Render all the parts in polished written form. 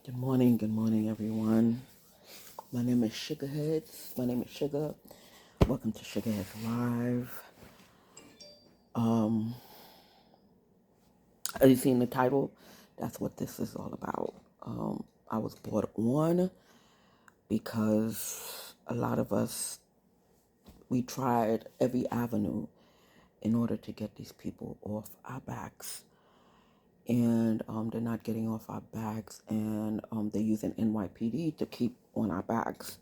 Good morning, everyone. My name is Sugarheads. My name is Sugar. Welcome to Sugarheads Live. Um, as you seen the title, that's what this is all about. I was brought on because a lot of us, we tried every avenue in order to get these people off our backs. And they're not getting off our backs, and they're using NYPD to keep on our backs.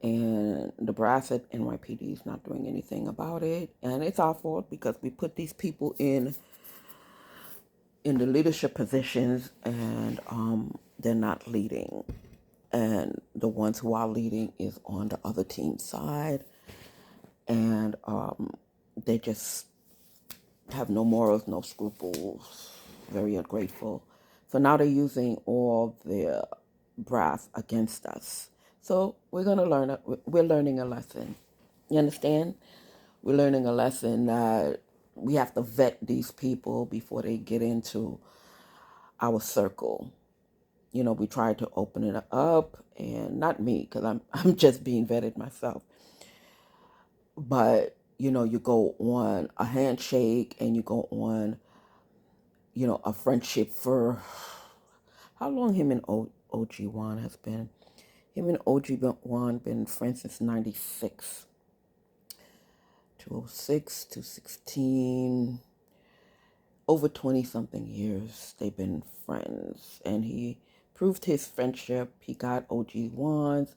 And the brass at NYPD is not doing anything about it, and it's our fault because we put these people in the leadership positions, and they're not leading, and the ones who are leading is on the other team's side, and they just have no morals, no scruples, very ungrateful. So now they're using all their brass against us. So we're learning a lesson. You understand? We're learning a lesson that we have to vet these people before they get into our circle. We try to open it up, and not me, because I'm just being vetted myself. But you go on a handshake, and you go on a friendship for how long him and OG Juan has been. Him and OG Juan been friends since 96. 206 to 16, over 20 something years they've been friends. And he proved his friendship. He got OG Juan's.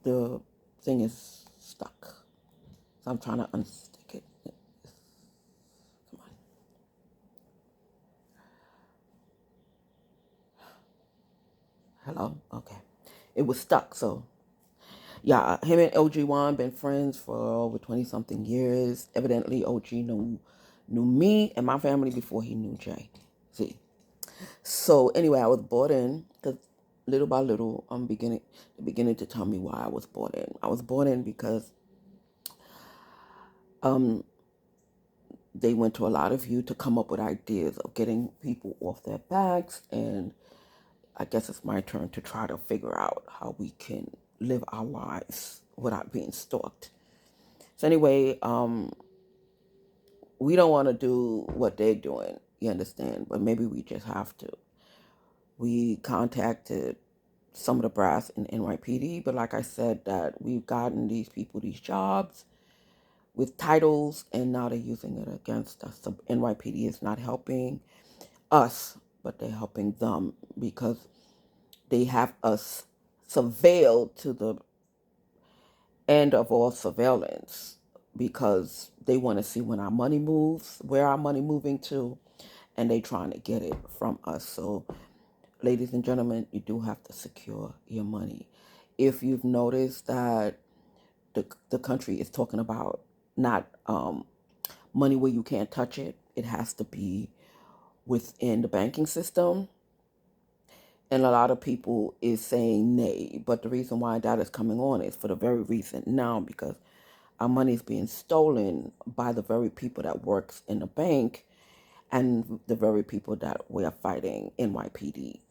The thing is stuck. So I'm trying to unstick it. Come on. Hello? Okay. It was stuck, so yeah, him and OG Juan been friends for over 20 something years. Evidently OG knew me and my family before he knew Jay. See. So anyway, I was brought in because little by little, beginning to tell me why I was brought in. I was brought in because um, they went to a lot of you to come up with ideas of getting people off their backs, and I guess it's my turn to try to figure out how we can live our lives without being stalked. So anyway, we don't want to do what they're doing, you understand, but maybe we just have to. We contacted some of the brass in NYPD, but like I said, that we've gotten these people these jobs with titles, and now they're using it against us. So NYPD is not helping us, but they're helping them because they have us surveilled to the end of all surveillance, because they want to see when our money moves, where our money moving to, and they trying to get it from us. So ladies and gentlemen, you do have to secure your money. If you've noticed that the country is talking about not money where you can't touch it, it has to be within the banking system. And a lot of people is saying nay. But the reason why that is coming on is for the very reason now, because our money is being stolen by the very people that works in the bank and the very people that we are fighting NYPD.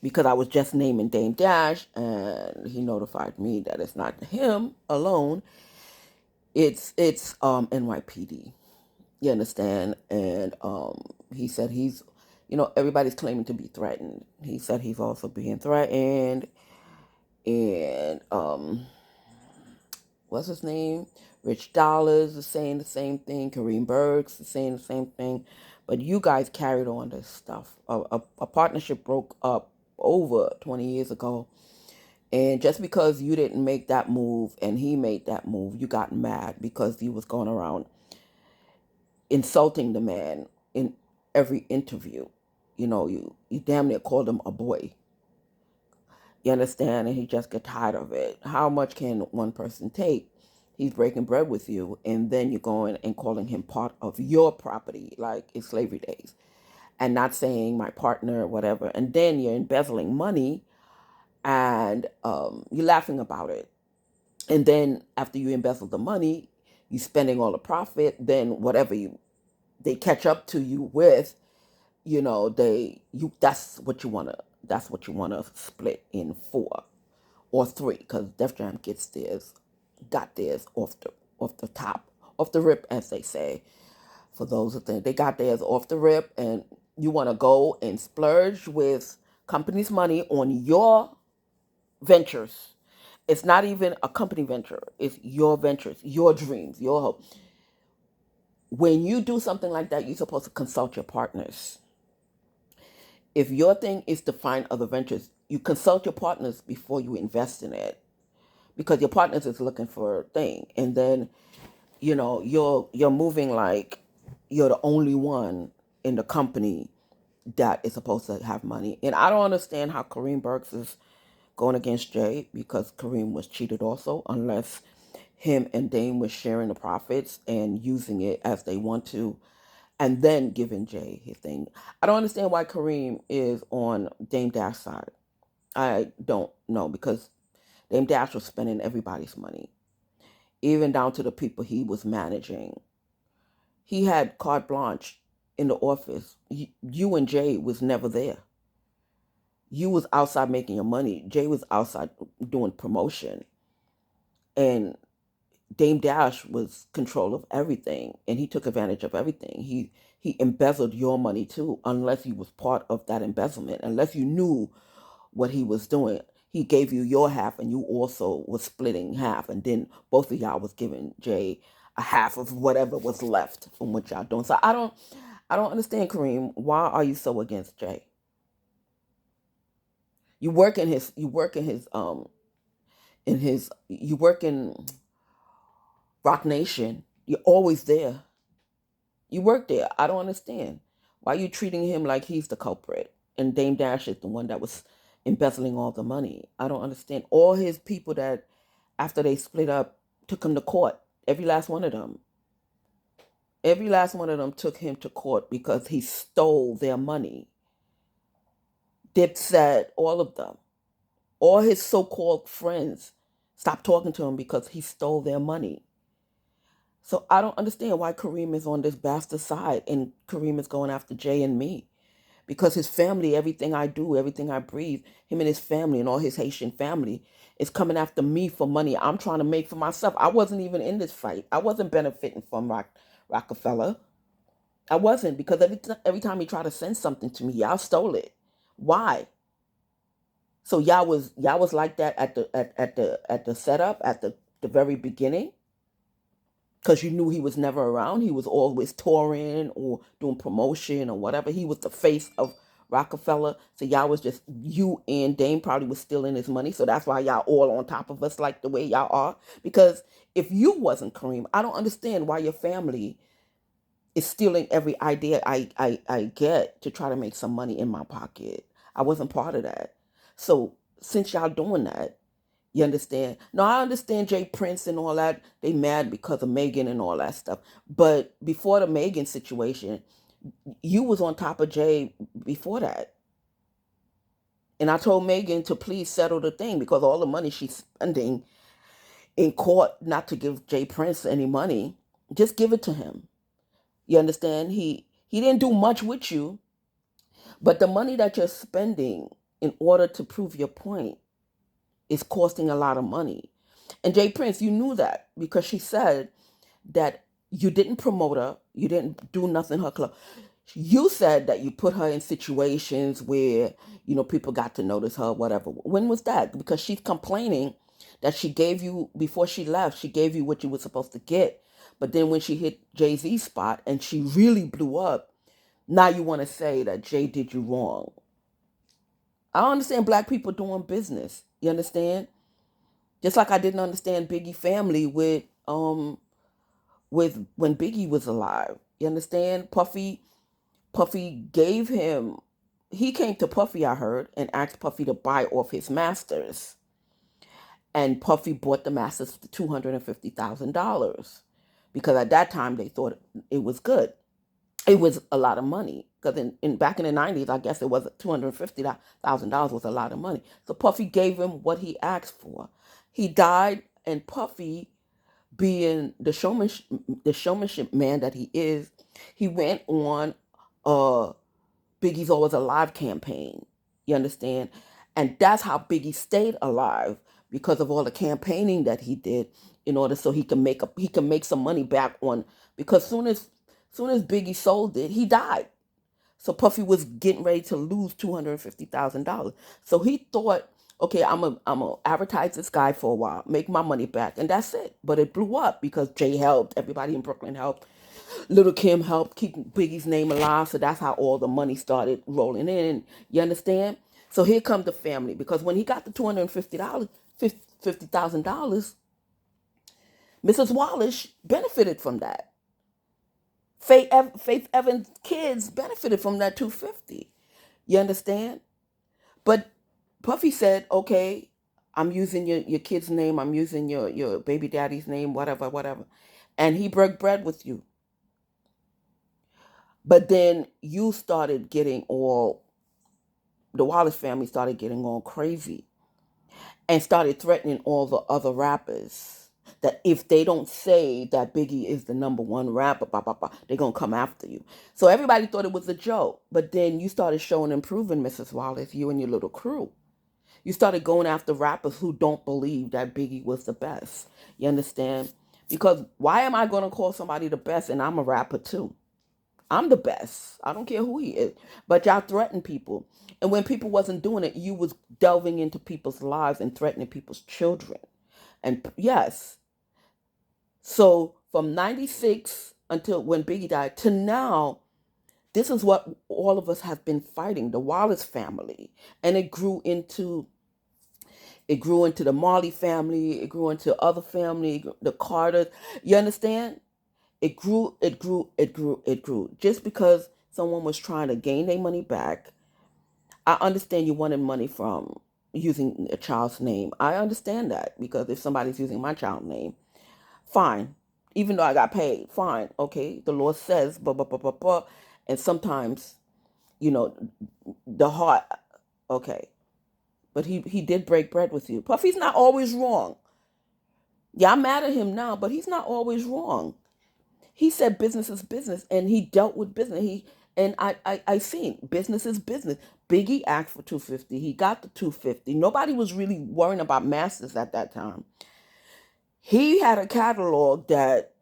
Because I was just naming Dame Dash, and he notified me that it's not him alone. It's NYPD. You understand? And he said everybody's claiming to be threatened. He said he's also being threatened, and what's his name? Rich Dollars is saying the same thing. Kareem Burks is saying the same thing. But you guys carried on this stuff. A partnership broke up over 20 years ago. And just because you didn't make that move and he made that move, you got mad because he was going around insulting the man in every interview. You damn near called him a boy. You understand? And he just get tired of it. How much can one person take? He's breaking bread with you, and then you're going and calling him part of your property, like in slavery days, and not saying my partner or whatever. And then you're embezzling money, and you're laughing about it. And then after you embezzle the money, you spending all the profit. Then whatever they catch up to you with, that's what you wanna split in four or three, because Def Jam got theirs off the top, off the rip, as they say. For those who think they got theirs off the rip, and you want to go and splurge with company's money on your ventures. It's not even a company venture. It's your ventures, your dreams, your hope. When you do something like that, you're supposed to consult your partners. If your thing is to find other ventures, you consult your partners before you invest in it, because your partners is looking for a thing, and then you're moving like you're the only one in the company that is supposed to have money. And I don't understand how Kareem Burks is going against Jay, because Kareem was cheated also, unless him and Dame was sharing the profits and using it as they want to, and then giving Jay his thing. I don't understand why Kareem is on Dame Dash's side. I don't know, because Dame Dash was spending everybody's money, even down to the people he was managing. He had carte blanche in the office. You and Jay was never there. You was outside making your money. Jay was outside doing promotion. And Dame Dash was control of everything, and he took advantage of everything. He embezzled your money too, unless he was part of that embezzlement, unless you knew what he was doing. He gave you your half, and you also was splitting half, and then both of y'all was giving Jay a half of whatever was left from what y'all doing. So I don't understand, Kareem. Why are you so against Jay? You work in Rock Nation. You're always there. You work there. I don't understand. Why are you treating him like he's the culprit and Dame Dash is the one that was embezzling all the money? I don't understand. All his people that, after they split up, took him to court. Every last one of them. Every last one of them took him to court because he stole their money. Dipset, all of them. All his so-called friends stopped talking to him because he stole their money. So I don't understand why Kareem is on this bastard side and Kareem is going after Jay and me. Because his family, everything I do, everything I breathe, him and his family and all his Haitian family is coming after me for money I'm trying to make for myself. I wasn't even in this fight. I wasn't benefiting from Rockefeller. I wasn't, because every time he tried to send something to me, y'all stole it. Why? So y'all was like that at the setup, at the very beginning, because you knew he was never around. He was always touring or doing promotion or whatever. He was the face of Rockefeller. So y'all was just, you and Dame probably was stealing his money. So that's why y'all all on top of us like the way y'all are. Because if you wasn't Kareem, I don't understand why your family is stealing every idea I get to try to make some money in my pocket. I wasn't part of that. So since y'all doing that, you understand? No, I understand Jay Prince and all that. They mad because of Megan and all that stuff. But before the Megan situation, you was on top of Jay before that. And I told Megan to please settle the thing, because all the money she's spending in court not to give Jay Prince any money, just give it to him. You understand? He didn't do much with you, but the money that you're spending in order to prove your point is costing a lot of money. And Jay Prince, you knew that, because she said that you didn't promote her, you didn't do nothing in her club. You said that you put her in situations where, people got to notice her, whatever. When was that? Because she's complaining that she gave you, before she left, she gave you what you were supposed to get. But then when she hit Jay-Z's spot and she really blew up, now you want to say that Jay did you wrong. I don't understand black people doing business. You understand? Just like I didn't understand Biggie family with when Biggie was alive. You understand? Puffy gave him, he came to Puffy, I heard, and asked Puffy to buy off his masters. And Puffy bought the masters for $250,000, because at that time they thought it was good. It was a lot of money, because in back in the 90s, I guess it was $250,000 was a lot of money. So Puffy gave him what he asked for. He died, and Puffy, being the showmanship man that he is, He went on uh Biggie's Always Alive campaign. You understand? And that's how Biggie stayed alive, because of all the campaigning that he did in order so he can make some money back on, because soon as Biggie sold it, he died. So Puffy was getting ready to lose $250,000. So he thought, okay, I'm a advertise this guy for a while, make my money back, and that's it. But it blew up because Jay helped, everybody in Brooklyn helped, Little Kim helped keep Biggie's name alive. So that's how all the money started rolling in. You understand? So here comes the family, because when he got the $250, $50,000, Mrs. Wallace benefited from that. Faith Evans' kids benefited from that 250. You understand? But Puffy said, okay, I'm using your kid's name, I'm using your baby daddy's name, whatever, whatever. And he broke bread with you. But then you started getting all, the Wallace family started getting all crazy and started threatening all the other rappers that if they don't say that Biggie is the number one rapper, blah, blah, blah, they're going to come after you. So everybody thought it was a joke. But then you started showing and proving, Mrs. Wallace, you and your little crew. You started going after rappers who don't believe that Biggie was the best. You understand? Because why am I going to call somebody the best and I'm a rapper too? I'm the best. I don't care who he is. But y'all threaten people. And when people wasn't doing it, you was delving into people's lives and threatening people's children. And yes. So from 96 until when Biggie died to now, this is what all of us have been fighting, the Wallace family. And it grew into the Marley family, it grew into other family, the Carters. You understand? It grew. Just because someone was trying to gain their money back, I understand you wanted money from using a child's name. I understand that, because if somebody's using my child's name, fine. Even though I got paid, fine. Okay, the law says, blah, blah, blah, blah, blah. And sometimes, you know, the heart, okay. But he did break bread with you. Puffy's not always wrong. Yeah, I'm mad at him now, but he's not always wrong. He said business is business, and he dealt with business. I seen business is business. Biggie asked for 250. He got the 250. Nobody was really worrying about masters at that time. He had a catalog that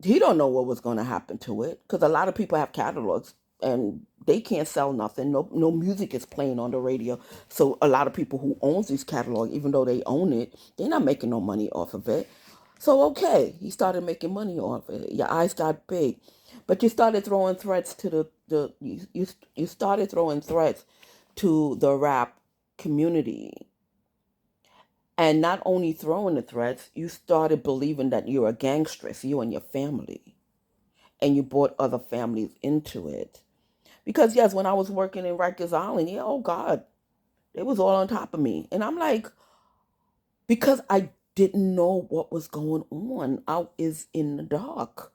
he don't know what was going to happen to it, because a lot of people have catalogs and they can't sell nothing. No music is playing on the radio. So a lot of people who owns these catalogs, even though they own it, they're not making no money off of it. So okay, he started making money off it. Your eyes got big, but you started throwing threats to you started throwing threats to the rap community, and not only throwing the threats, you started believing that you're a gangstress, you and your family, and you brought other families into it. Because yes, when I was working in Rikers Island, yeah, oh God, they was all on top of me, and I'm like, because I didn't know what was going on. I is in the dark.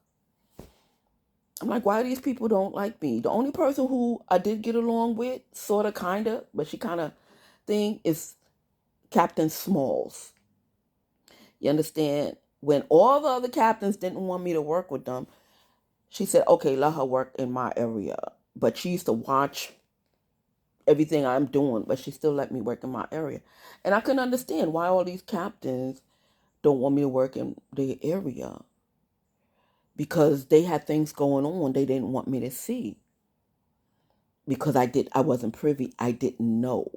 I'm like, why these people don't like me? The only person who I did get along with, sort of, kind of, but she kind of thing, is Captain Smalls. You understand? When all the other captains didn't want me to work with them, she said, okay, let her work in my area. But she used to watch everything I'm doing, but she still let me work in my area. And I couldn't understand why all these captains don't want me to work in their area, because they had things going on they didn't want me to see, because I wasn't privy. I didn't know.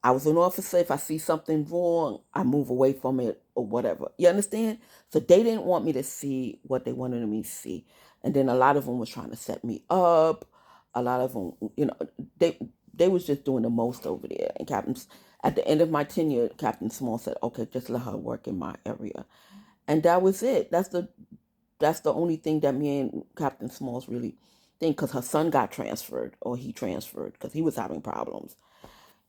I was an officer. If I see something wrong, I move away from it or whatever. You understand? So they didn't want me to see what they wanted me to see. And then a lot of them was trying to set me up. A lot of them, they was just doing the most over there. And at the end of my tenure, Captain Small said, okay, just let her work in my area. And that was it. That's the only thing that me and Captain Smalls really think, because her son got transferred, or he transferred because he was having problems.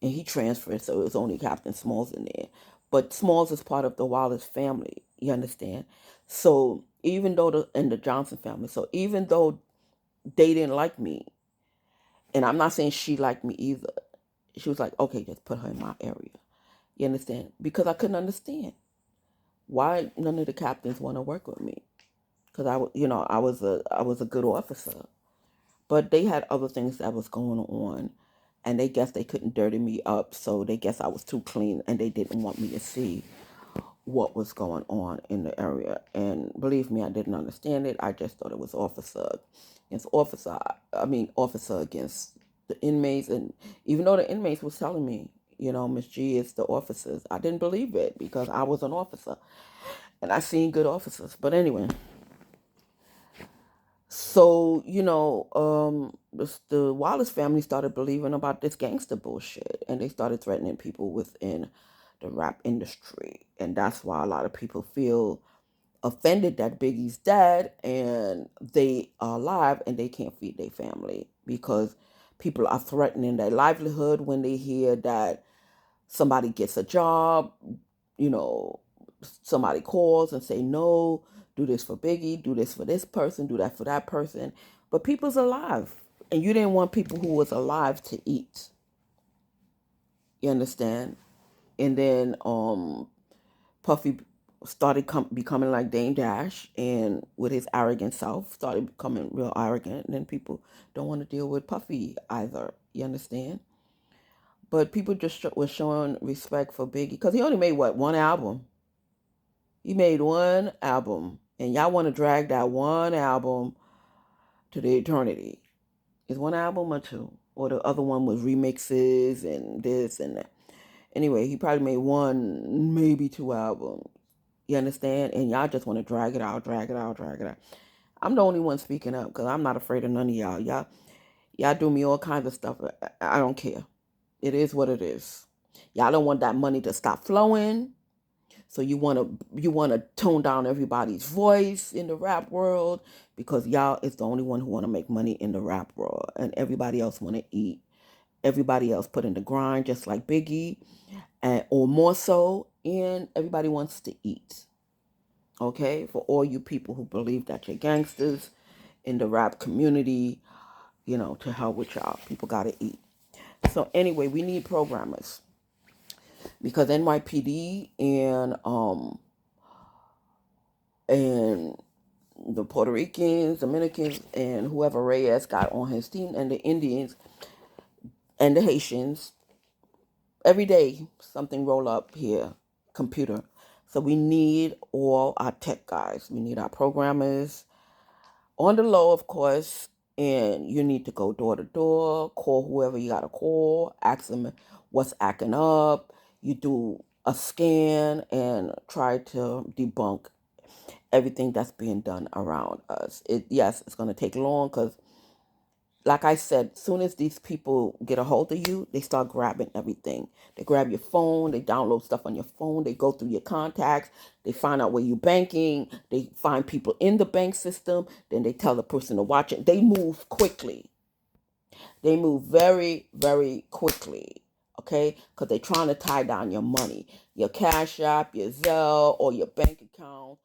And he transferred, so it was only Captain Smalls in there. But Smalls is part of the Wallace family, you understand? So even though the Johnson family, so even though they didn't like me, and I'm not saying she liked me either, she was like, okay, just put her in my area. You understand? Because I couldn't understand why none of the captains want to work with me. because I was a good officer. But they had other things that was going on, and they guess they couldn't dirty me up, so they guess I was too clean, and they didn't want me to see what was going on in the area. And believe me, I didn't understand it. I just thought it was officer against officer. I mean, officer against the inmates. And even though the inmates was telling me, Miss G is the officers, I didn't believe it because I was an officer and I seen good officers. But anyway, so the Wallace family started believing about this gangster bullshit, and they started threatening people within the rap industry, and that's why a lot of people feel offended that Biggie's dead and they are alive and they can't feed their family because people are threatening their livelihood when they hear that somebody gets a job, you know, somebody calls and say, no, do this for Biggie, do this for this person, do that for that person. But people's alive. And you didn't want people who was alive to eat. You understand? And then Puffy started becoming like Dame Dash, and with his arrogant self started becoming real arrogant, and then people don't want to deal with Puffy either. You understand? But people just were showing respect for Biggie because he only made one album. He made one album, and y'all want to drag that one album to the eternity. Is one album or two? Or the other one was remixes and this and that. Anyway, he probably made one, maybe two albums. You understand? And y'all just want to drag it out, drag it out, drag it out. I'm the only one speaking up because I'm not afraid of none of y'all. Y'all do me all kinds of stuff. I don't care. It is what it is. Y'all don't want that money to stop flowing. So you wanna tone down everybody's voice in the rap world because y'all is the only one who wanna make money in the rap world, and everybody else wanna eat. Everybody else put in the grind just like Biggie, or more so, and everybody wants to eat. Okay, for all you people who believe that you're gangsters in the rap community, to hell with y'all. People gotta eat. So anyway, we need programmers because NYPD and the Puerto Ricans, Dominicans, and whoever Reyes got on his team, and the Indians and the Haitians. Every day, something roll up here, computer. So we need all our tech guys. We need our programmers on the low, of course. And you need to go door to door, call whoever you gotta call, ask them what's acting up. You do a scan and try to debunk everything that's being done around us. Yes, it's going to take long because, like I said, as soon as these people get a hold of you, they start grabbing everything. They grab your phone, they download stuff on your phone, they go through your contacts, they find out where you're banking, they find people in the bank system, then they tell the person to watch it. They move quickly. They move very, very quickly. Okay, because they're trying to tie down your money, your Cash App, your Zelle, or your bank account.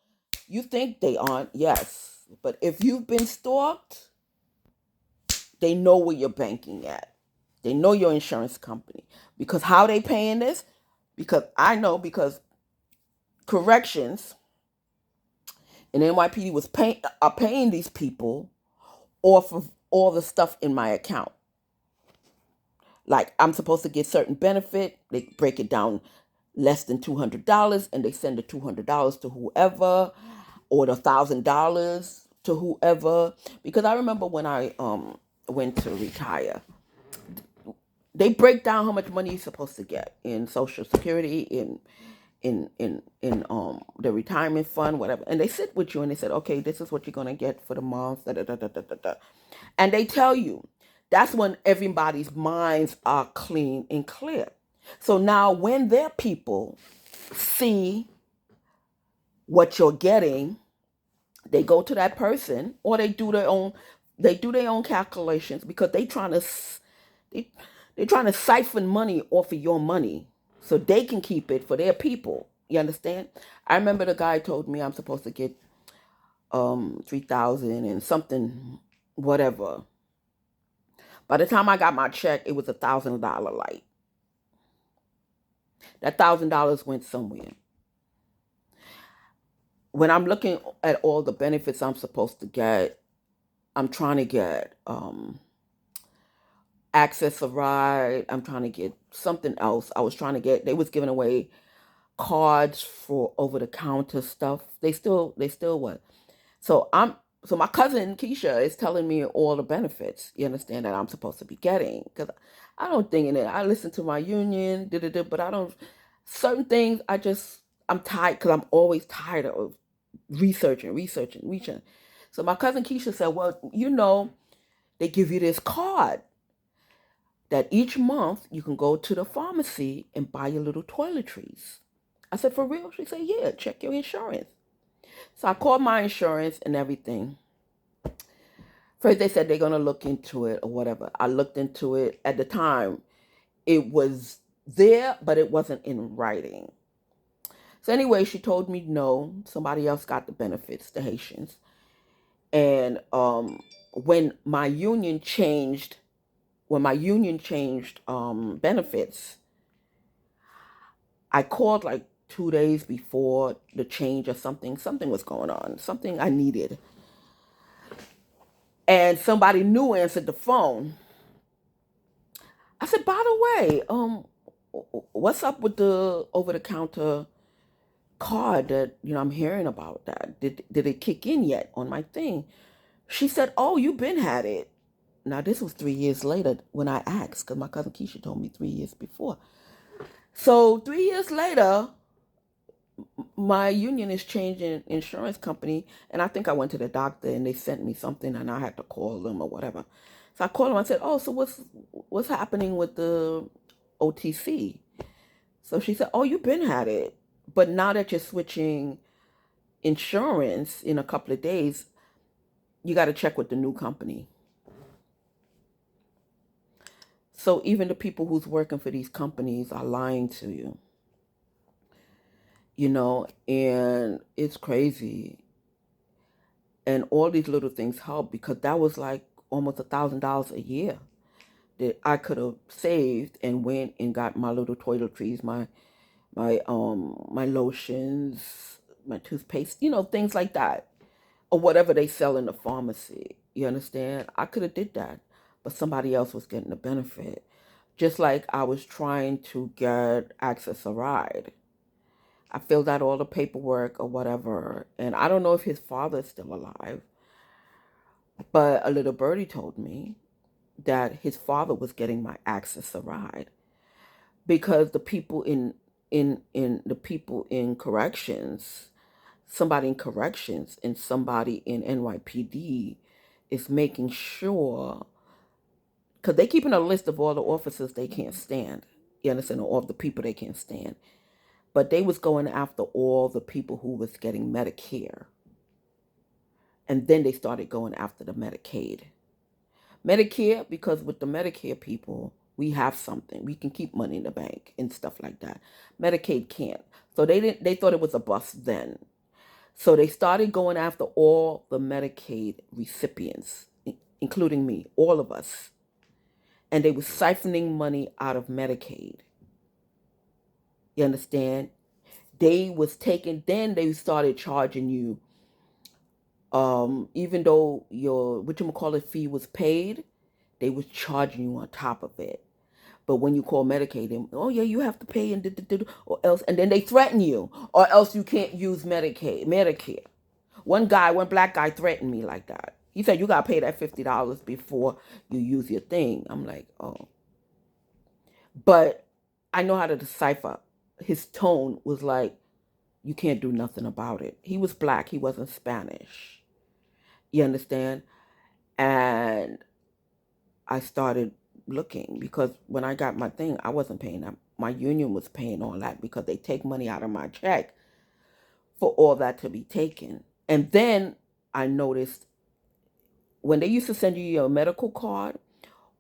You think they aren't, yes. But if you've been stalked, they know where you're banking at. They know your insurance company. Because how they paying this? Because I know because corrections and NYPD are paying these people off of all the stuff in my account. Like I'm supposed to get certain benefit, they break it down less than $200 and they send the $200 to whoever, or the $1,000 to whoever. Because I remember when I went to retire, they break down how much money you're supposed to get in Social Security, in the retirement fund, whatever. And they sit with you and they said, okay, this is what you're gonna get for the month, da, da, da, da, da, da, da. And they tell you. That's when everybody's minds are clean and clear. So now when their people see what you're getting, they go to that person or they do their own calculations because they, they're trying to siphon money off of your money so they can keep it for their people. You understand? I remember the guy told me I'm supposed to get 3,000 and something, whatever. By the time I got my check, it was $1,000 light. That $1,000 went somewhere. when I'm looking at all the benefits I'm supposed to get, I'm trying to get access a ride. I'm trying to get something else. I was trying to get. They was giving away cards for over the counter stuff. They still what? So my cousin Keisha is telling me all the benefits. You understand that I'm supposed to be getting because I don't think in it. I listen to my union, but I don't certain things. I'm tired because I'm always tired of researching. So my cousin Keisha said, "Well, they give you this card that each month you can go to the pharmacy and buy your little toiletries." I said, "For real?" She said, "Yeah, check your insurance." So I called my insurance and everything. First, they said they're going to look into it or whatever. I looked into it. At the time, it was there, but it wasn't in writing. So, anyway, she told me no, somebody else got the benefits, the Haitians. And when my union changed, benefits, I called like 2 days before the change or something. Something was going on, something I needed. And somebody new answered the phone. I said, by the way, what's up with the over the counter card that I'm hearing about that? Did it kick in yet on my thing? She said, "Oh, you been had it." Now this was 3 years later when I asked, because my cousin Keisha told me 3 years before. So 3 years later, my union is changing insurance company, and I think I went to the doctor and they sent me something, and I had to call them or whatever. So I called them. I said, "Oh, so what's happening with the OTC?" So she said, "Oh, you've been had it, but now that you're switching insurance in a couple of days, you got to check with the new company." So even the people who's working for these companies are lying to you, and it's crazy. And all these little things help because that was like almost $1,000 a year that I could have saved and went and got my little toiletries, my lotions, my toothpaste, things like that, or whatever they sell in the pharmacy. You understand? I could have did that, but somebody else was getting the benefit. Just like I was trying to get access a ride. I filled out all the paperwork or whatever, and I don't know if his father's still alive, but a little birdie told me that his father was getting my access a ride because the people in the people in corrections, somebody in corrections and somebody in NYPD is making sure, because they keeping a list of all the officers they can't stand. You understand? All of the people they can't stand. But they was going after all the people who was getting Medicare. And then they started going after the Medicaid. Medicare, because with the Medicare people, we have something. We can keep money in the bank and stuff like that. Medicaid can't. So they thought it was a bust then. So they started going after all the Medicaid recipients, including me, all of us. And they were siphoning money out of Medicaid. You understand? They was taking, then they started charging you, even though your whatchamacallit fee was paid, they was charging you on top of it. But when you call Medicaid, oh yeah, you have to pay or else, and then they threaten you, or else you can't use Medicare. One black guy threatened me like that. He said you gotta pay that $50 before you use your thing. I'm like, oh, but I know how to decipher. His tone was like, you can't do nothing about it. He was black. He wasn't Spanish. You understand? And I started looking because when I got my thing, I wasn't paying that. My union was paying all that because they take money out of my check for all that to be taken. And then I noticed when they used to send you your medical card,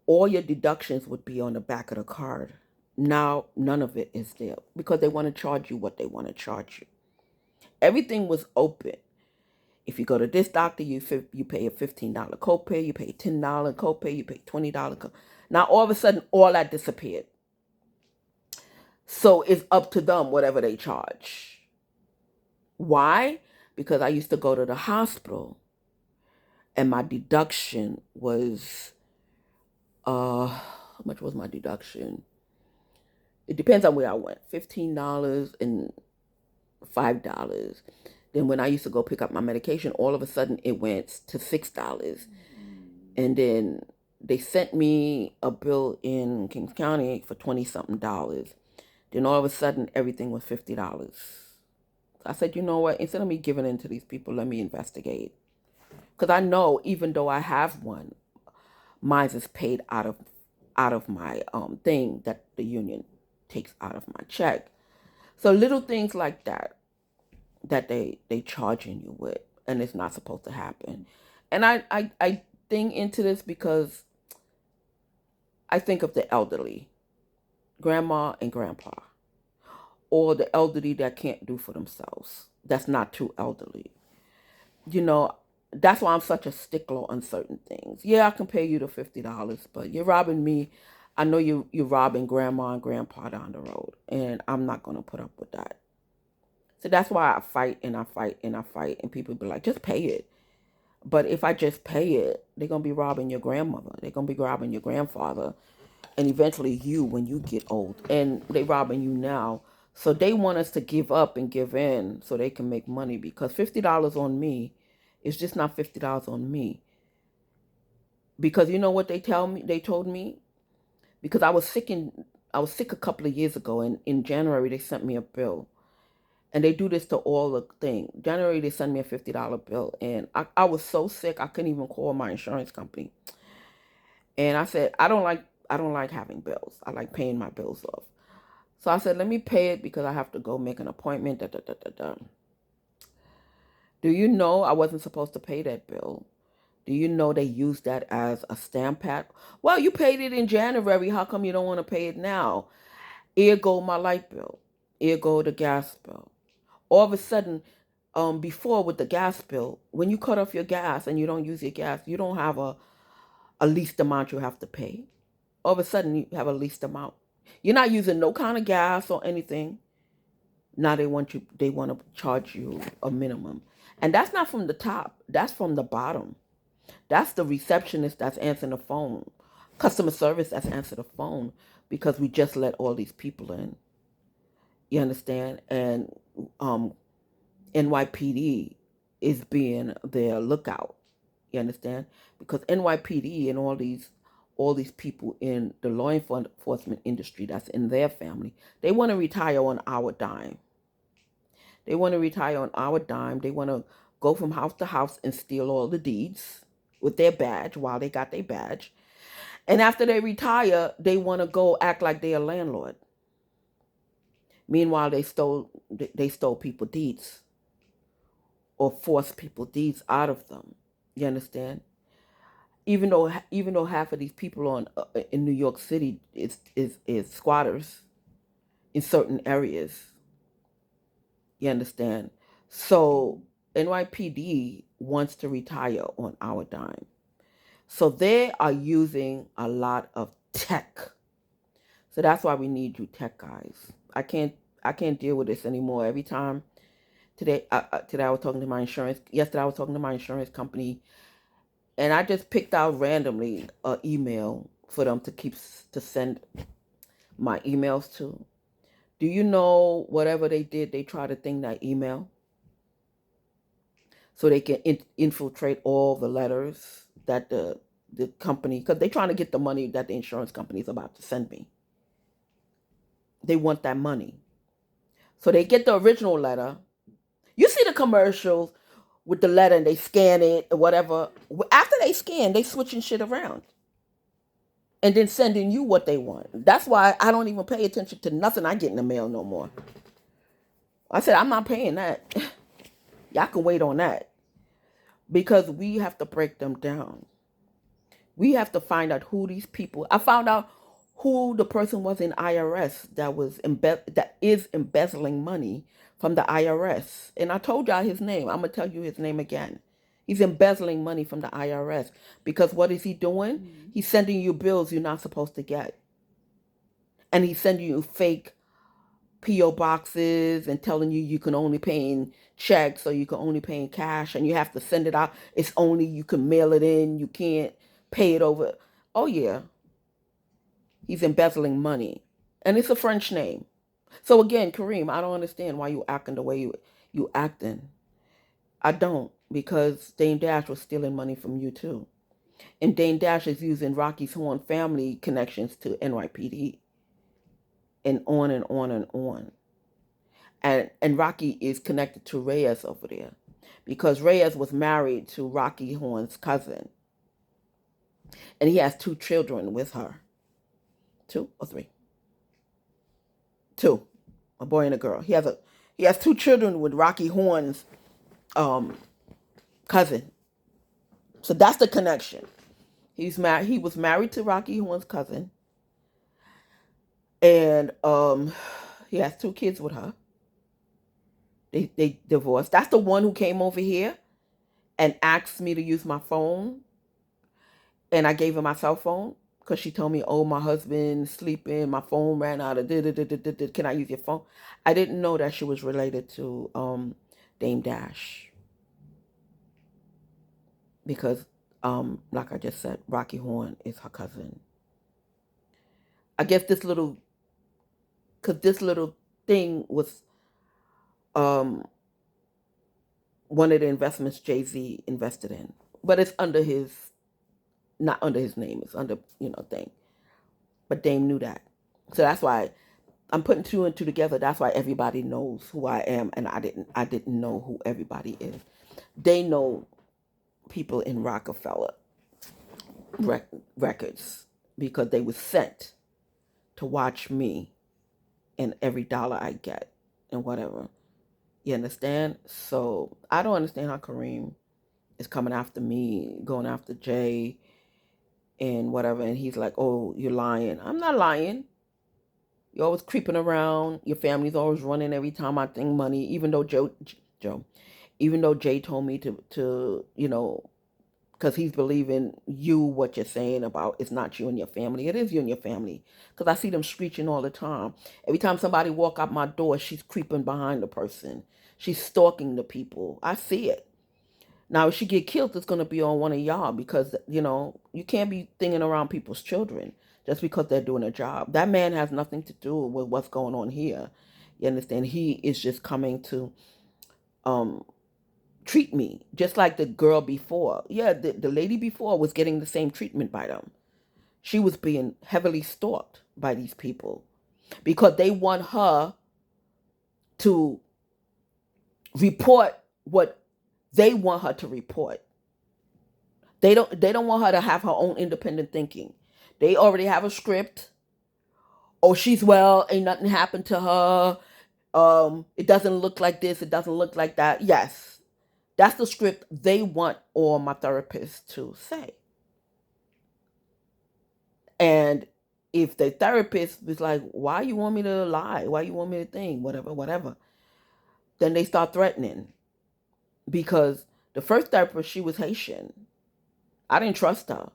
all your deductions would be on the back of the card. Now, none of it is there because they want to charge you what they want to charge you. Everything was open. If you go to this doctor, you pay a $15 copay, you pay $10 copay, you pay $20 copay. Now, all of a sudden, all that disappeared. So it's up to them, whatever they charge. Why? because I used to go to the hospital and my deduction was, how much was my deduction? It depends on where I went. $15 and $5. Then when I used to go pick up my medication, all of a sudden it went to $6. And then they sent me a bill in Kings County for 20 something dollars. Then all of a sudden everything was $50. I said, you know what? Instead of me giving in to these people, let me investigate. Because I know even though I have one, mine is paid out of my thing that the union takes out of my check. So little things like that they charging you with, and it's not supposed to happen. And I think into this because I think of the elderly, grandma and grandpa, or the elderly that can't do for themselves. That's not too elderly. You know, that's why I'm such a stickler on certain things. Yeah, I can pay you the $50, but you're robbing me. I know you're robbing grandma and grandpa down the road, and I'm not gonna put up with that. So that's why I fight and I fight and I fight, and people be like, just pay it. But if I just pay it, they're gonna be robbing your grandmother. They're gonna be robbing your grandfather, and eventually you when you get old. And they robbing you now. So they want us to give up and give in so they can make money because $50 on me is just not $50 on me. Because you know what they told me? Because I was sick a couple of years ago, and in January they sent me a bill. And they do this to all the thing. January they sent me a $50 bill, and I was so sick I couldn't even call my insurance company. And I said, I don't like having bills. I like paying my bills off. So I said, let me pay it because I have to go make an appointment. Da, da, da, da, da. Do you know I wasn't supposed to pay that bill? Do you know they use that as a stamp pad? Well, you paid it in January. How come you don't want to pay it now? Here go my light bill. Here go the gas bill. All of a sudden, before with the gas bill, when you cut off your gas and you don't use your gas, you don't have a least amount you have to pay. All of a sudden, you have a least amount. You're not using no kind of gas or anything. Now they want to charge you a minimum. And that's not from the top. That's from the bottom. That's the receptionist that's answering the phone. Customer service that's answering the phone because we just let all these people in. You understand? And NYPD is being their lookout. You understand? Because NYPD and all these people in the law enforcement industry that's in their family, they want to retire on our dime. They want to retire on our dime. They want to go from house to house and steal all the deeds with their badge while they got their badge. And after they retire, they want to go act like they're a landlord. Meanwhile, they stole people deeds or forced people deeds out of them. You understand? Even though half of these people in New York City is squatters in certain areas. You understand? So NYPD wants to retire on our dime. So they are using a lot of tech. So that's why we need you tech guys. I can't deal with this anymore. Every time today I was talking to my insurance. Yesterday I was talking to my insurance company, and I just picked out randomly an email for them to send my emails to. Do you know whatever they did? They tried to think that email so they can infiltrate all the letters that the company, because they're trying to get the money that the insurance company is about to send me. They want that money. So they get the original letter. You see the commercials with the letter and they scan it or whatever. After they scan, they switching shit around and then sending you what they want. That's why I don't even pay attention to nothing I get in the mail no more. I said, I'm not paying that. Y'all can wait on that because we have to break them down. We have to find out who these people. I found out who the person was in IRS that is embezzling money from the IRS, and I told y'all his name. I'm gonna tell you his name again. He's embezzling money from the IRS because what is he doing? Mm-hmm. He's sending you bills you're not supposed to get, and he's sending you fake P.O. boxes and telling you can only pay in checks or you can only pay in cash and you have to send it out. It's only you can mail it in. You can't pay it over. Oh, yeah. He's embezzling money. And it's a French name. So again, Kareem, I don't understand why you acting the way you acting. I don't, because Dame Dash was stealing money from you too. And Dame Dash is using Rocky's Horn family connections to NYPD and on and on and on. And Rocky is connected to Reyes over there because Reyes was married to Rocky Horn's cousin. And he has 2 children with her. 2 or 3? 2. A boy and a girl. He has 2 children with Rocky Horn's um, cousin. So that's the connection. He was married to Rocky Horn's cousin, and he has 2 kids with her. They divorced. That's the one who came over here and asked me to use my phone, and I gave her my cell phone because she told me, "Oh, my husband's sleeping. My phone ran out of. Can I use your phone?" I didn't know that she was related to Dame Dash because, like I just said, Rocky Horn is her cousin. I guess this little thing was um one of the investments Jay-Z invested in, but it's under not under his name. It's under thing. But Dame knew that, so that's why I'm putting 2 and 2 together. That's why everybody knows who I am, and I didn't know who everybody is. They know people in Rockefeller records because they were sent to watch me and every dollar I get and whatever. You understand? So I don't understand how Kareem is coming after me, going after Jay and whatever. And he's like, "Oh, you're lying." I'm not lying. You're always creeping around. Your family's always running every time I think money. Even though Joe, even though Jay told me to because he's believing what you're saying about it's not you and your family. It is you and your family. Because I see them screeching all the time. Every time somebody walk out my door, she's creeping behind the person. She's stalking the people. I see it. Now, if she get killed, it's going to be on one of y'all because, you can't be thinking around people's children just because they're doing a job. That man has nothing to do with what's going on here. You understand? He is just coming to um, treat me just like the girl before. Yeah, the lady before was getting the same treatment by them. She was being heavily stalked by these people because they want her to report what they want her to report. They don't want her to have her own independent thinking. They already have a script. Oh, she's well, ain't nothing happened to her. It doesn't look like this, it doesn't look like that. Yes. That's the script they want all my therapists to say. And if the therapist was like, "Why you want me to lie? Why you want me to think? Whatever, whatever." Then they start threatening. Because the first therapist, she was Haitian. I didn't trust her.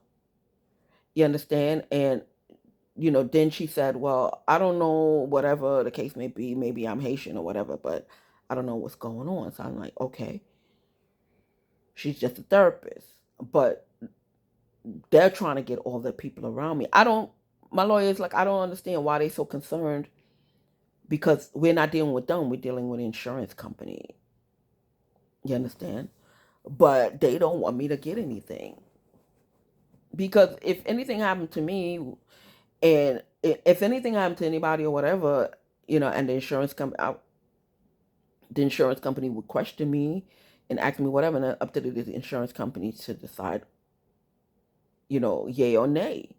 You understand? And then she said, "Well, I don't know, whatever the case may be, maybe I'm Haitian or whatever, but I don't know what's going on." So I'm like, okay, she's just a therapist. But they're trying to get all the people around me. My lawyer's like, I don't understand why they're so concerned because we're not dealing with them, we're dealing with an insurance company. You understand? But they don't want me to get anything. Because if anything happened to me, and if anything happened to anybody or whatever, and the insurance company would question me and ask me whatever, and up to the insurance company to decide, yay or nay.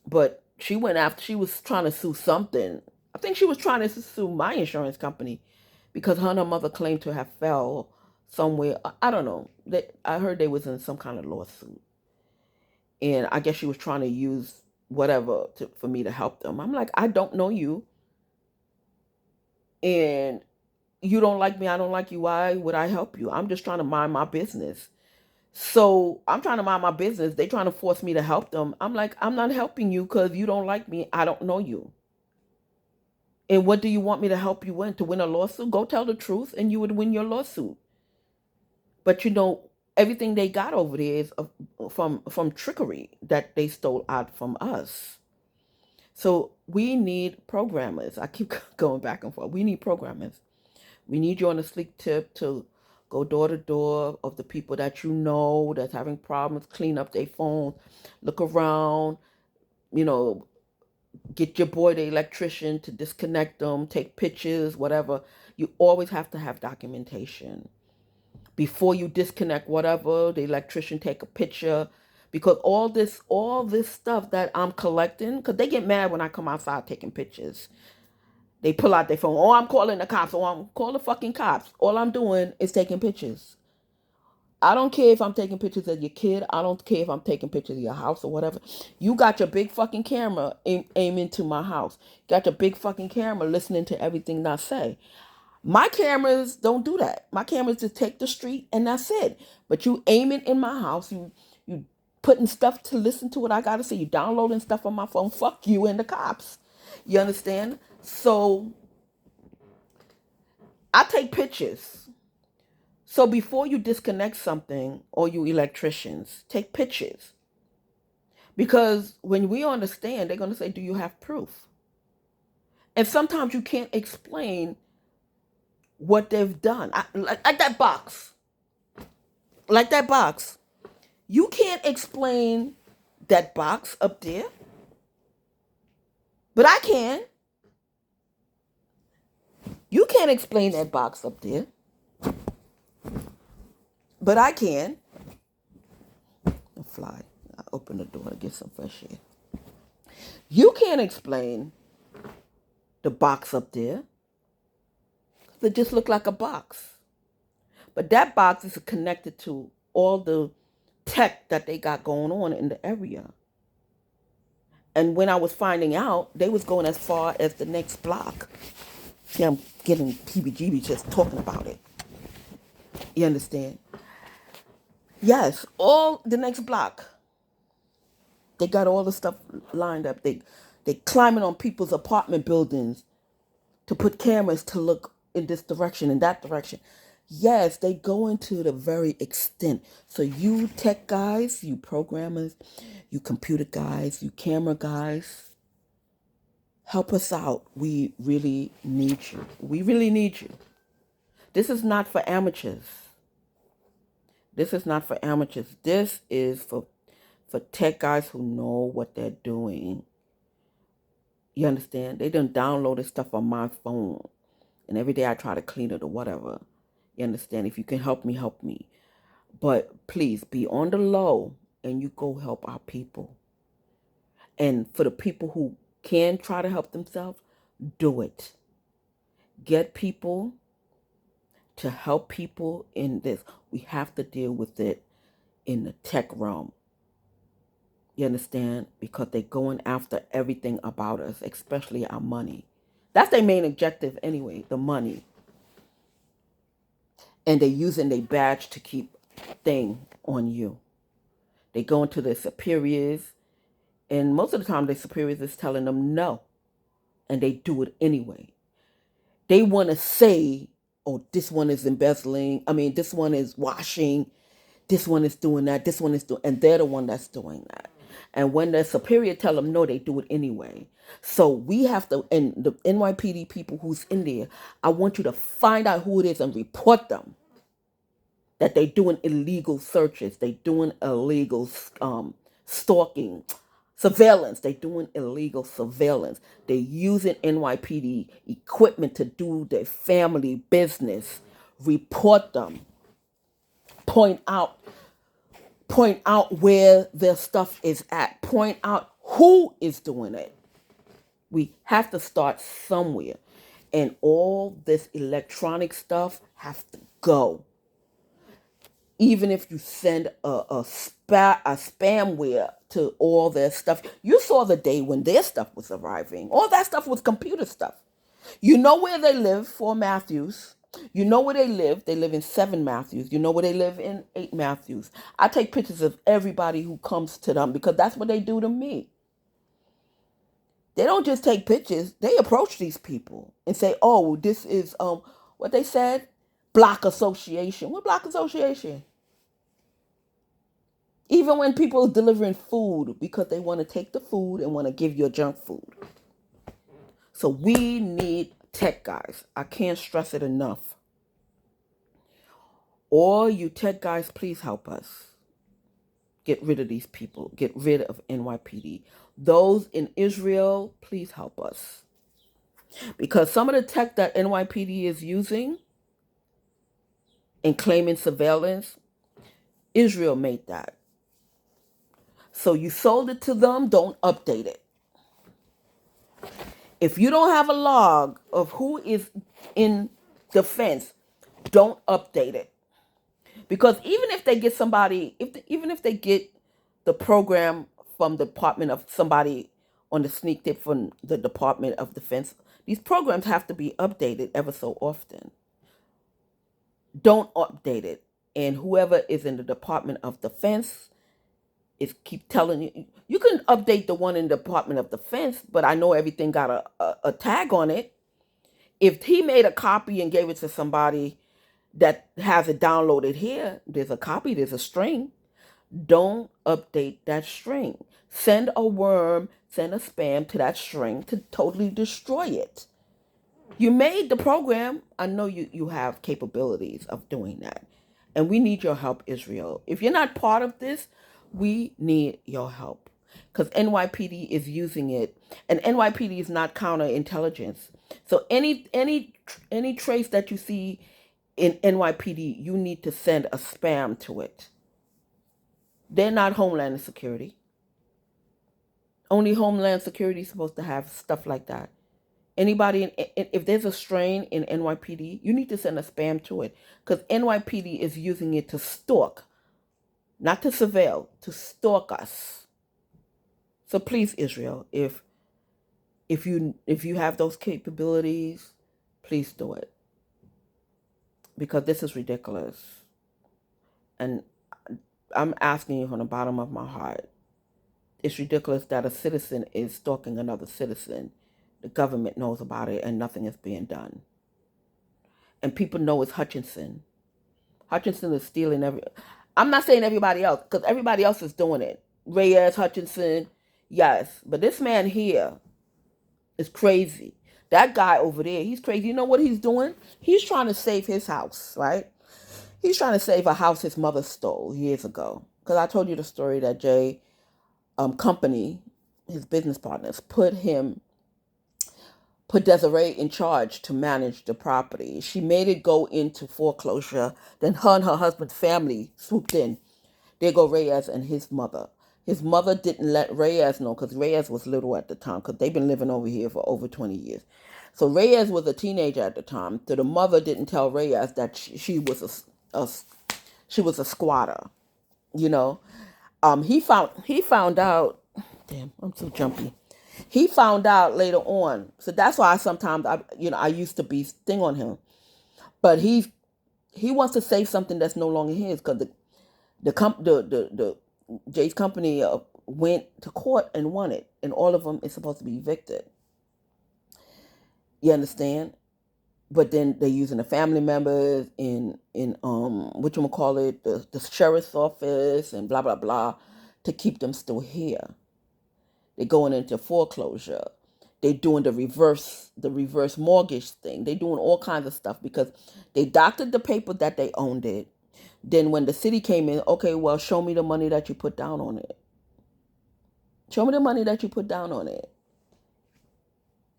But she was trying to sue something. I think she was trying to sue my insurance company because her and her mother claimed to have fell somewhere. I don't know. I heard they was in some kind of lawsuit. And I guess she was trying to use whatever for me to help them. I'm like, I don't know you. And you don't like me, I don't like you. Why would I help you? I'm just trying to mind my business. So I'm trying to mind my business. They trying to force me to help them. I'm like, I'm not helping you because you don't like me. I don't know you. And what do you want me to help you win? To win a lawsuit? Go tell the truth and you would win your lawsuit. But everything they got over there is from trickery that they stole out from us. So we need programmers. I keep going back and forth. We need programmers. We need you on a sleek tip to go door to door of the people that you know that's having problems, clean up their phones, look around, you know, get your boy the electrician to disconnect them, take pictures, whatever. You always have to have documentation. Before you disconnect whatever, the electrician take a picture. Because all this stuff that I'm collecting, because they get mad when I come outside taking pictures. They pull out their phone. Oh, I'm calling the cops. Oh, I'm calling the fucking cops. All I'm doing is taking pictures. I don't care if I'm taking pictures of your kid. I don't care if I'm taking pictures of your house or whatever. You got your big fucking camera aiming to my house. Got your big fucking camera listening to everything I say. My cameras don't do that. My cameras just take the street and that's it. But you aiming in my house. You putting stuff to listen to what I gotta say. You downloading stuff on my phone. Fuck you and the cops. You understand? So I take pictures. So before you disconnect something, or you electricians, take pictures. Because when we understand, they're going to say, do you have proof? And sometimes you can't explain what they've done. Like that box. Like that box. You can't explain that box up there. But I can. You can't explain that box up there. But I can. I'll fly. I open the door to get some fresh air. You can't explain the box up there. It just look like a box. But that box is connected to all the tech that they got going on in the area. And when I was finding out, they was going as far as the next block. See, I'm getting PBGB just talking about it. You understand? Yes, all the next block. They got all the stuff lined up. They climbing on people's apartment buildings to put cameras to look in this direction and that direction. Yes, they go into the very extent. So you tech guys, you programmers, you computer guys, you camera guys, help us out. We really need you. We really need you. This is not for amateurs. This is not for amateurs. This is for tech guys who know what they're doing. You understand? They done downloaded stuff on my phone. And every day I try to clean it or whatever. You understand? If you can help me, help me. But please be on the low and you go help our people. And for the people who can try to help themselves, do it. Get people to help people in this. We have to deal with it in the tech realm. You understand? Because they're going after everything about us, especially our money. That's their main objective anyway, the money. And they're using their badge to keep thing on you. They go into their superiors, and most of the time their superiors is telling them no, and they do it anyway. They want to say, oh, this one is embezzling. I mean, this one is washing. This one is doing that. This one is doing, and they're the one that's doing that. And when their superior tell them no, they do it anyway. So we have to, and the NYPD people who's in there, I want you to find out who it is and report them. That they doing illegal searches. They doing illegal stalking, surveillance. They doing illegal surveillance. They using NYPD equipment to do their family business. Report them. Point out where their stuff is at. Point out who is doing it. We have to start somewhere. And all this electronic stuff has to go. Even if you send a spamware to all their stuff. You saw the day when their stuff was arriving. All that stuff was computer stuff. You know where they live, 4 Matthews. You know where they live. They live in 7 Matthews. You know where they live in 8 Matthews. I take pictures of everybody who comes to them because that's what they do to me. They don't just take pictures. They approach these people and say, "Oh, this is what they said, block association." What block association? Even when people are delivering food because they want to take the food and want to give you junk food. So we need tech guys. I can't stress it enough. All you tech guys, please help us. Get rid of these people. Get rid of NYPD. Those in Israel, please help us. Because some of the tech that NYPD is using and claiming surveillance, Israel made that. So you sold it to them, don't update it. If you don't have a log of who is in defense, don't update it. Because even if they get somebody, even if they get the program from the Department of somebody on the sneak tip from the Department of Defense, these programs have to be updated ever so often. Don't update it. And whoever is in the Department of Defense is keep telling you, you can update the one in the Department of Defense, but I know everything got a tag on it. If he made a copy and gave it to somebody that has it downloaded here, there's a copy, there's a string. Don't update that string. Send a worm, send a spam to that string to totally destroy it. You made the program. I know you have capabilities of doing that. And we need your help, Israel. If you're not part of this, we need your help. Because NYPD is using it. And NYPD is not counterintelligence. So any trace that you see in NYPD, you need to send a spam to it. They're not Homeland Security. Only Homeland Security is supposed to have stuff like that. Anybody, if there's a strain in NYPD, you need to send a spam to it. Because NYPD is using it to stalk, not to surveil, to stalk us. So please, Israel, if you have those capabilities, please do it. Because this is ridiculous. And I'm asking you from the bottom of my heart. It's ridiculous that a citizen is stalking another citizen. The government knows about it and nothing is being done. And people know it's Hutchinson. Hutchinson is stealing I'm not saying everybody else, because everybody else is doing it. Reyes, Hutchinson, yes. But this man here is crazy. That guy over there, he's crazy. You know what he's doing? He's trying to save his house, right? He's trying to save a house his mother stole years ago. Because I told you the story that Jay company, his business partners, put Desiree in charge to manage the property. She made it go into foreclosure. Then her and her husband's family swooped in. There go Reyes and his mother. His mother didn't let Reyes know because Reyes was little at the time because they've been living over here for over 20 years. So Reyes was a teenager at the time. So the mother didn't tell Reyes that she was she was a squatter. You know, he found out. Damn, I'm so jumpy. He found out later on, so that's why sometimes I used to be sting on him, but he wants to say something that's no longer his because the Jay's company went to court and won it, and all of them is supposed to be evicted. You understand? But then they're using the family members in what you call it, the sheriff's office and blah blah blah, to keep them still here. They're going into foreclosure. They're doing the reverse mortgage thing. They're doing all kinds of stuff because they doctored the paper that they owned it. Then when the city came in, okay, well, show me the money that you put down on it. Show me the money that you put down on it.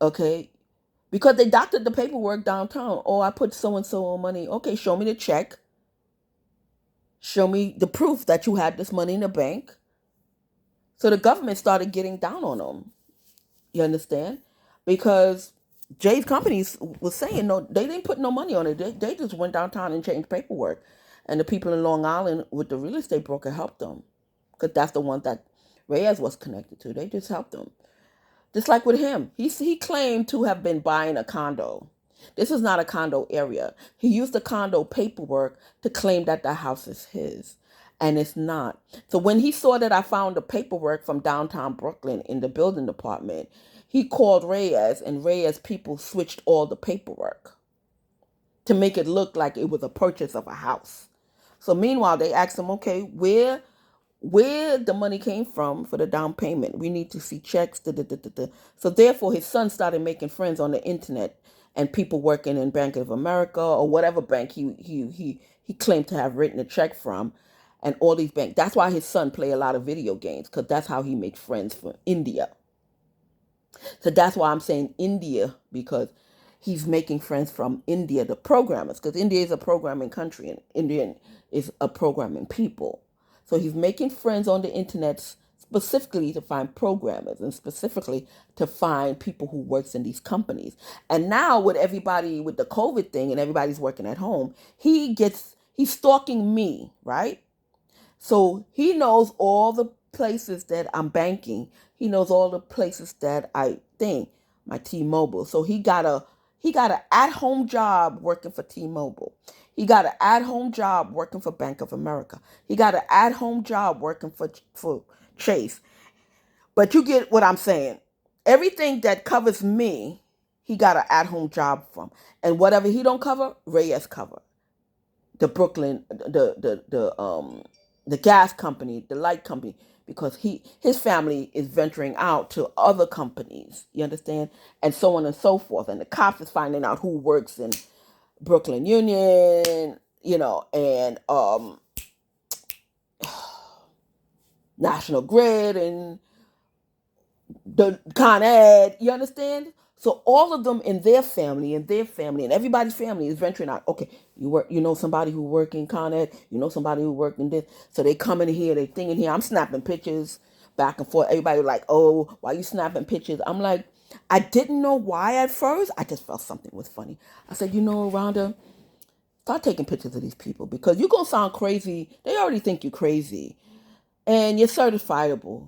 Okay? Because they doctored the paperwork downtown. Oh, I put so and so on money. Okay, show me the check. Show me the proof that you had this money in the bank. So the government started getting down on them. You understand? Because Jay's companies was saying no, they didn't put no money on it. They just went downtown and changed paperwork. And the people in Long Island with the real estate broker helped them. Because that's the one that Reyes was connected to. They just helped them. Just like with him. He claimed to have been buying a condo. This is not a condo area. He used the condo paperwork to claim that the house is his. and it's not. So when he saw that I found the paperwork from downtown Brooklyn in the building department, he called Reyes, and Reyes people switched all the paperwork to make it look like it was a purchase of a house. So meanwhile, they asked him, okay, where the money came from for the down payment. We need to see checks. Da, da, da, da, da. So therefore, his son started making friends on the internet and people working in Bank of America or whatever bank he claimed to have written a check from, and all these banks. That's why his son play a lot of video games, because that's how he makes friends from India. So that's why I'm saying India, because he's making friends from India, the programmers, because India is a programming country and India is a programming people. So he's making friends on the internet specifically to find programmers and specifically to find people who works in these companies. And now with everybody with the COVID thing and everybody's working at home, he's stalking me, right? So he knows all the places that I'm banking. He knows all the places that I think my T-Mobile. So he got an at-home job working for T-Mobile. He got an at-home job working for Bank of America. He got an at-home job working for Chase. But you get what I'm saying. Everything that covers me, he got an at-home job from. And whatever he don't cover, Reyes cover. The Brooklyn, the gas company, the light company, because his family is venturing out to other companies. You understand, and so on and so forth. And the cops is finding out who works in Brooklyn Union, and National Grid and the Con Ed, you understand? So all of them in their family, and everybody's family is venturing out. Okay, you know somebody who work in Con Ed, you know somebody who work in this. So they come in here, they thing in here. I'm snapping pictures back and forth. Everybody like, oh, why you snapping pictures? I'm like, I didn't know why at first. I just felt something was funny. I said, Rhonda, start taking pictures of these people because you're gonna sound crazy. They already think you're crazy, and you're certifiable.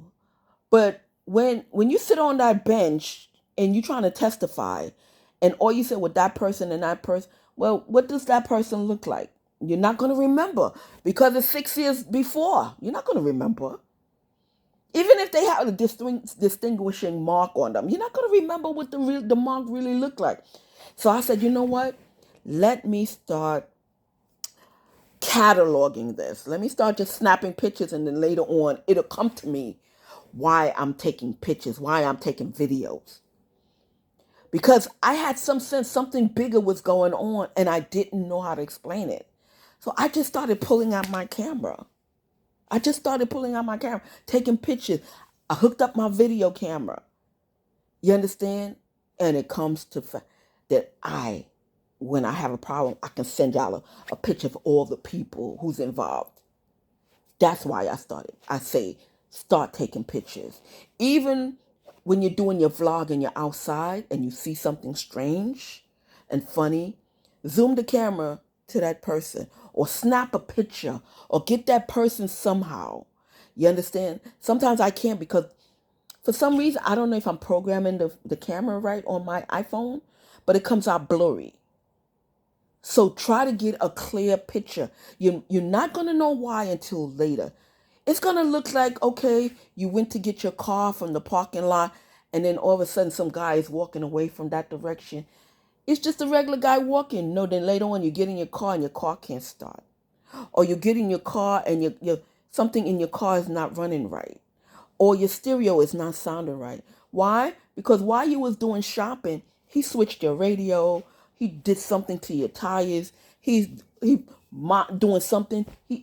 But when you sit on that bench and you're trying to testify, and all you said with that person and that person, well, what does that person look like? You're not going to remember because it's 6 years before. You're not going to remember. Even if they have a distinguishing mark on them, you're not going to remember what the mark really looked like. So I said, you know what? Let me start cataloging this. Let me start just snapping pictures, and then later on, it'll come to me why I'm taking pictures, why I'm taking videos. Because I had some sense something bigger was going on and I didn't know how to explain it. So I just started pulling out my camera. Taking pictures. I hooked up my video camera. You understand? And it comes to that when I have a problem, I can send y'all a picture of all the people who's involved. That's why I started. I say, start taking pictures. Even when you're doing your vlog and you're outside and you see something strange and funny, zoom the camera to that person or snap a picture or get that person somehow. You understand? Sometimes I can't because for some reason, I don't know if I'm programming the camera right on my iPhone, but it comes out blurry. So try to get a clear picture. You're not going to know why until later. It's going to look like, okay, you went to get your car from the parking lot and then all of a sudden some guy is walking away from that direction. It's just a regular guy walking. No, then later on you get in your car and your car can't start. Or you get in your car and your something in your car is not running right. Or your stereo is not sounding right. Why? Because while you was doing shopping, he switched your radio. He did something to your tires. He doing something.